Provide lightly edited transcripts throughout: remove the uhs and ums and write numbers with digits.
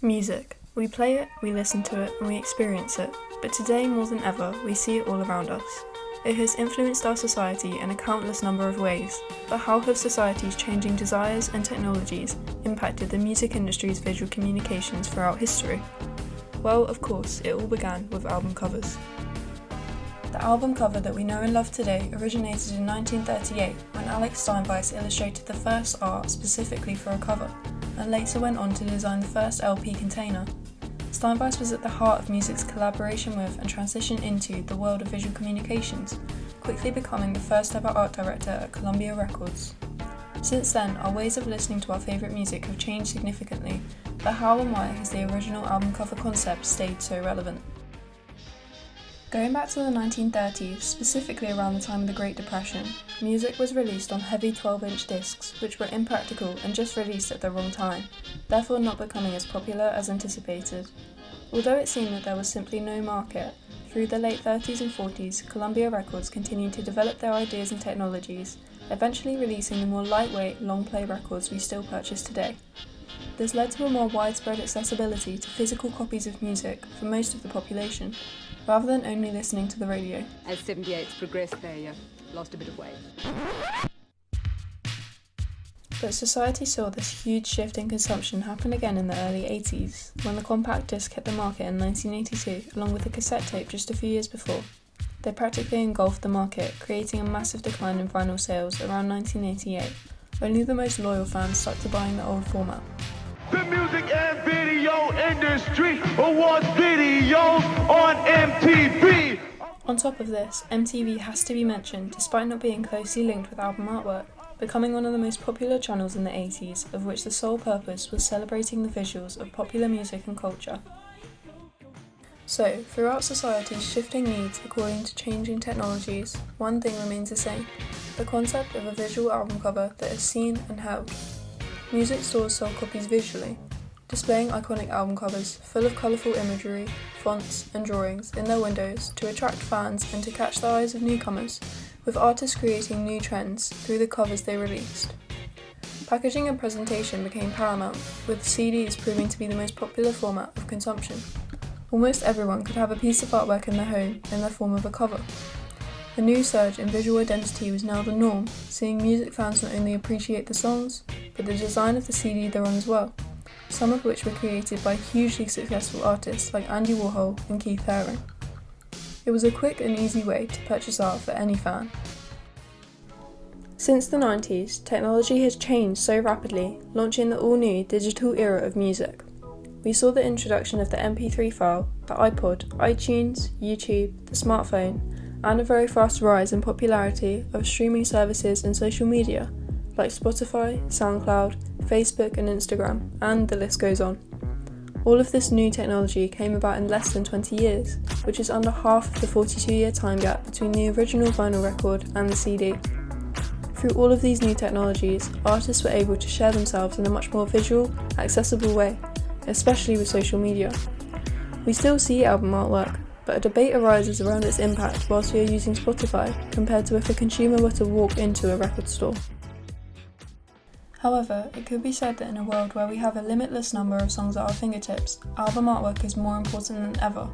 Music. We play it, we listen to it, and we experience it, but today more than ever, we see it all around us. It has influenced our society in a countless number of ways, but how have society's changing desires and technologies impacted the music industry's visual communications throughout history? Well, of course, it all began with album covers. The album cover that we know and love today originated in 1938 when Alex Steinweiss illustrated the first art specifically for a cover, and later went on to design the first LP container. Steinweiss was at the heart of music's collaboration with and transition into the world of visual communications, quickly becoming the first ever art director at Columbia Records. Since then, our ways of listening to our favourite music have changed significantly, but how and why has the original album cover concept stayed so relevant? Going back to the 1930s, specifically around the time of the Great Depression, music was released on heavy 12-inch discs, which were impractical and just released at the wrong time, therefore not becoming as popular as anticipated. Although it seemed that there was simply no market, through the late 30s and 40s, Columbia Records continued to develop their ideas and technologies, eventually releasing the more lightweight, long-play records we still purchase today. This led to a more widespread accessibility to physical copies of music for most of the population, rather than only listening to the radio. As 78's progressed, they lost a bit of weight. But society saw this huge shift in consumption happen again in the early 80s, when the compact disc hit the market in 1982, along with the cassette tape just a few years before. They practically engulfed the market, creating a massive decline in vinyl sales around 1988. Only the most loyal fans stuck to buying the old format. The music and video industry awards videos on MTV. On top of this, MTV has to be mentioned despite not being closely linked with album artwork, becoming one of the most popular channels in the 80s, of which the sole purpose was celebrating the visuals of popular music and culture. So, throughout society's shifting needs according to changing technologies, one thing remains the same: the concept of a visual album cover that is seen and held. Music stores sold copies visually, displaying iconic album covers full of colourful imagery, fonts and drawings in their windows to attract fans and to catch the eyes of newcomers, with artists creating new trends through the covers they released. Packaging and presentation became paramount, with CDs proving to be the most popular format of consumption. Almost everyone could have a piece of artwork in their home in the form of a cover. A new surge in visual identity was now the norm, seeing music fans not only appreciate the songs, but the design of the CD they're on as well, some of which were created by hugely successful artists like Andy Warhol and Keith Haring. It was a quick and easy way to purchase art for any fan. Since the 90s, technology has changed so rapidly, launching the all-new digital era of music. We saw the introduction of the MP3 file, the iPod, iTunes, YouTube, the smartphone, and a very fast rise in popularity of streaming services and social media, like Spotify, SoundCloud, Facebook and Instagram, and the list goes on. All of this new technology came about in less than 20 years, which is under half of the 42-year time gap between the original vinyl record and the CD. Through all of these new technologies, artists were able to share themselves in a much more visual, accessible way, especially with social media. We still see album artwork, but a debate arises around its impact whilst we are using Spotify compared to if a consumer were to walk into a record store. However, it could be said that in a world where we have a limitless number of songs at our fingertips, album artwork is more important than ever.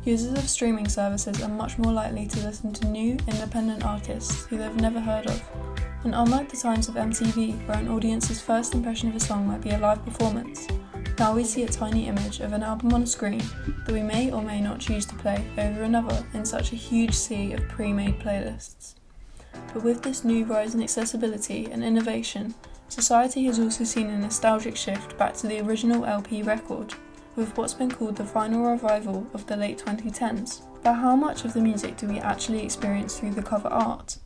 Users of streaming services are much more likely to listen to new, independent artists who they've never heard of. And unlike the times of MTV, where an audience's first impression of a song might be a live performance, now we see a tiny image of an album on a screen that we may or may not choose to play over another in such a huge sea of pre-made playlists. But with this new rise in accessibility and innovation, society has also seen a nostalgic shift back to the original LP record, with what's been called the vinyl revival of the late 2010s. But how much of the music do we actually experience through the cover art?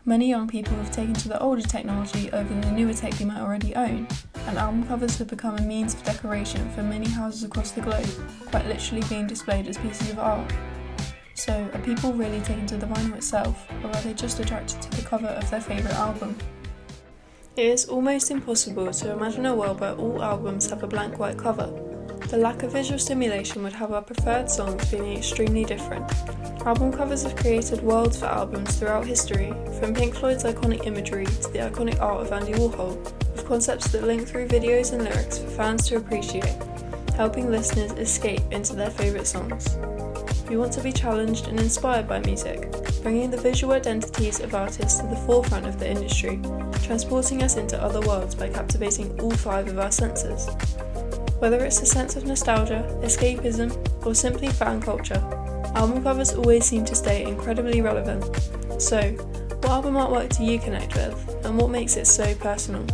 Many young people have taken to the older technology over the newer tech they might already own, and album covers have become a means of decoration for many houses across the globe, quite literally being displayed as pieces of art. So, are people really taken to the vinyl itself, or are they just attracted to the cover of their favourite album? It is almost impossible to imagine a world where all albums have a blank white cover. The lack of visual stimulation would have our preferred songs feeling extremely different. Album covers have created worlds for albums throughout history, from Pink Floyd's iconic imagery to the iconic art of Andy Warhol, with concepts that link through videos and lyrics for fans to appreciate. helping listeners escape into their favourite songs. We want to be challenged and inspired by music, bringing the visual identities of artists to the forefront of the industry, transporting us into other worlds by captivating all 5 of our senses. Whether it's a sense of nostalgia, escapism, or simply fan culture, album covers always seem to stay incredibly relevant. So, what album artwork do you connect with, and what makes it so personal?